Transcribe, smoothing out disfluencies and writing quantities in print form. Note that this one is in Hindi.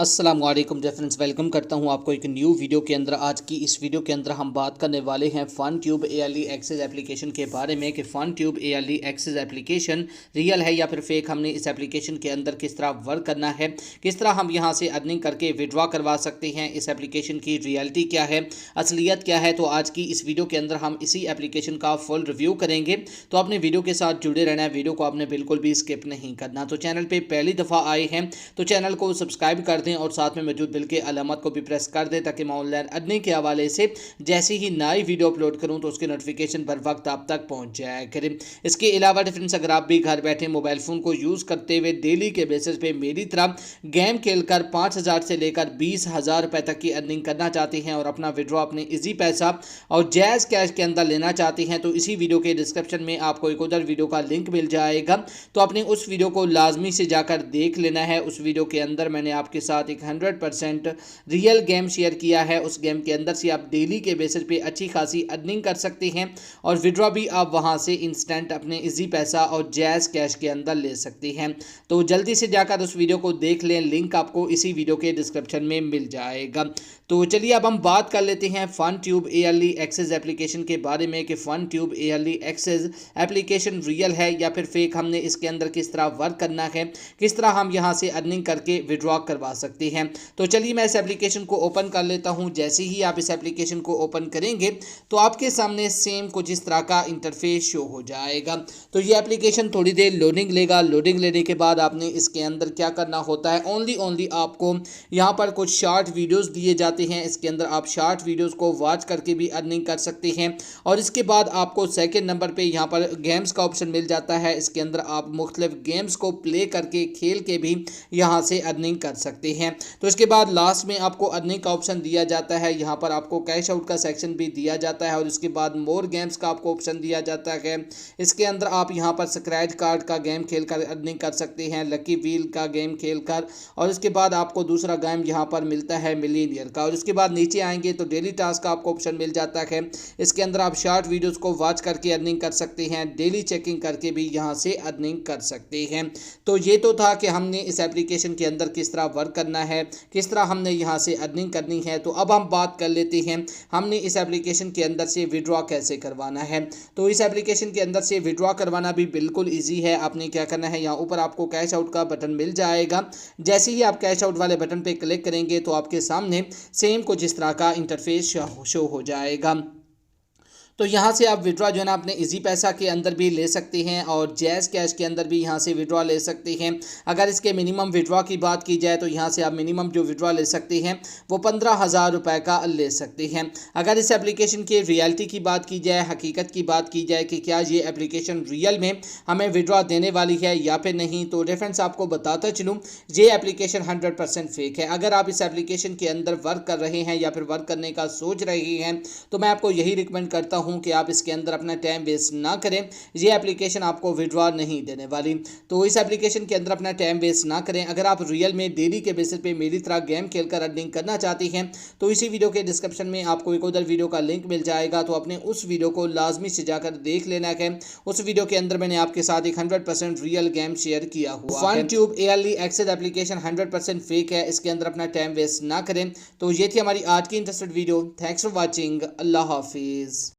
अस्सलाम वालेकुम फ्रेंड्स, वेलकम करता हूं आपको एक न्यू वीडियो के अंदर। आज की इस वीडियो के अंदर हम बात करने वाले हैं fun tube early access application के बारे में कि fun tube early access application real है या फिर फेक। हमने इस एप्लीकेशन के अंदर किस तरह वर्क करना है, किस तरह हम यहां से अर्निंग करके विड्रॉ करवा सकते हैं, इस एप्लीकेशन की रियलिटी क्या है, असलियत क्या है। तो आज की इस वीडियो के अंदर हम इसी एप्लीकेशन का फुल रिव्यू करेंगे। तो अपने वीडियो के साथ जुड़े रहना है, वीडियो को आपने बिल्कुल भी स्किप नहीं करना। तो चैनल पर पहली दफ़ा आए हैं तो चैनल को सब्सक्राइब कर दें और साथ में मौजूद बिल के अलामत को भी प्रेस कर दें ताकि मैं ऑनलाइन अर्निंग के हवाले से जैसे ही नई वीडियो अपलोड करूं तो उसकी नोटिफिकेशन बर वक्त आप तक पहुंच जाया करें। इसके अलावा फ्रेंड्स, अगर आप भी घर बैठे मोबाइल फ़ोन को यूज़ करते हुए डेली के बेसिस पे मेरी तरह गेम खेलकर 5,000 से लेकर 20,000 रुपए तक की अर्निंग करना चाहते हैं और अपना विड्रॉ अपने इजी पैसा और जैज़ कैश के अंदर लेना चाहते हैं तो इसी वीडियो के डिस्क्रिप्शन में आपको एक उधर वीडियो का लिंक मिल जाएगा। तो अपने उस वीडियो को लाजमी से जाकर देख लेना है। उस वीडियो के अंदर मैंने आपके साथ एक 100% रियल गेम शेयर किया है। उस गेम के अंदर से आप डेली के बेसिस पे अच्छी खासी अर्निंग कर सकते हैं और विड्रॉ भी आप वहां से इंस्टेंट अपने इजी पैसा और जैज़ कैश के अंदर ले सकते हैं। तो जल्दी से जाकर उस वीडियो को देख लें, लिंक आपको इसी वीडियो के डिस्क्रिप्शन में मिल जाएगा। तो चलिए अब हम बात कर लेते हैं fun tube early access application के बारे में कि Fun tube early access application real है या फिर फेक। हमने इसके अंदर किस तरह वर्क करना है, किस तरह हम यहां से अर्निंग करके विड्रॉ करवा सकते हैं। तो चलिए मैं इस एप्लीकेशन को ओपन कर लेता हूं। जैसे ही आप इस एप्लीकेशन को ओपन करेंगे तो आपके सामने सेम कुछ इस तरह का इंटरफेस शो हो जाएगा। तो ये एप्लीकेशन थोड़ी देर लोडिंग लेगा। लोडिंग लेने के बाद आपने इसके अंदर क्या करना होता है, ओनली आपको यहाँ पर कुछ शॉर्ट वीडियोस दिए जाते हैं। इसके अंदर आप शॉर्ट वीडियोस को वॉच करके भी अर्निंग कर सकते हैं और इसके बाद आपको सेकंड नंबर पे यहाँ पर गेम्स का ऑप्शन मिल जाता है। इसके अंदर आप मुख्तलिफ गेम्स को प्ले करके खेल के भी यहाँ से अर्निंग कर सकते हैं। तो इसके बाद लास्ट में आपको अर्निंग का ऑप्शन दिया जाता है। यहाँ पर आपको कैश आउट का सेक्शन भी दिया जाता है और इसके बाद मोर गेम्स का आपको ऑप्शन दिया जाता है। इसके अंदर आप यहाँ पर स्क्रैच कार्ड का गेम खेलकर अर्निंग कर सकते हैं, लकी व्हील का गेम खेलकर, और इसके बाद आपको दूसरा गेम यहाँ पर मिलता है मिलीनियर का। और इसके बाद नीचे आएंगे तो डेली टास्क का आपको ऑप्शन मिल जाता है। इसके अंदर आप शॉर्ट वीडियोस को वॉच करके अर्निंग कर सकते हैं, डेली चेकिंग करके भी यहाँ से अर्निंग कर सकते हैं। तो ये तो था कि हमने इस एप्लीकेशन के अंदर किस तरह वर्क करना है, किस तरह हमने यहाँ से अर्निंग करनी है। तो अब हम बात कर लेते हैं हमने इस एप्लीकेशन के अंदर से विड्रॉ कैसे करवाना है। तो इस एप्लीकेशन के अंदर से विड्रॉ करवाना भी बिल्कुल ईजी है। आपने क्या करना है, यहाँ ऊपर आपको कैश आउट का बटन मिल जाएगा। जैसे ही आप कैश आउट वाले बटन पे क्लिक करेंगे तो आपके सामने सेम कुछ इस तरह का इंटरफेस शो हो जाएगा। तो यहाँ से आप विड्रॉ जो है ना अपने इजी पैसा के अंदर भी ले सकते हैं और जैज़ कैश के अंदर भी यहाँ से विड्रॉ ले सकते हैं। अगर इसके मिनिमम विड्रॉ की बात की जाए तो यहाँ से आप मिनिमम जो विड्रॉ ले सकते हैं वो 15,000 रुपये का ले सकते हैं। अगर इस एप्लीकेशन की रियलिटी की बात की जाए, हकीकत की बात की जाए कि क्या ये एप्लीकेशन रियल में हमें विड्रॉ देने वाली है या फिर नहीं, तो रेफरेंस आपको बताता चलूँ ये एप्लीकेशन 100% फेक है। अगर आप इस एप्लीकेशन के अंदर वर्क कर रहे हैं या फिर वर्क करने का सोच रहे हैं तो मैं आपको यही रिकमेंड करता हूं कि आप इसके अंदर अपना टाइम वेस्ट ना करें। ये एप्लीकेशन आपको विड्रॉ नहीं देने वाली। तो इस एप्लीकेशन के अंदर अपना टाइम वेस्ट ना करें। अगर आप रियल में डेली के बेसिस पे मेरी तरह गेम खेलकर अर्निंग करना चाहते हैं तो इसी वीडियो के डिस्क्रिप्शन में आपको एक उधर वीडियो का लिंक मिल जाएगा। तो अपने उस वीडियो को लाजमी से जाकर देख लेना है। उस वीडियो के अंदर मैंने आपके साथ एक 100% रियल गेम शेयर किया हुआ है। Fun tube early access application 100% fake है। इसके अंदर अपना टाइम वेस्ट ना करें। तो ये थी हमारी आज की interested video. Thanks for watching. अल्लाह हाफिज़।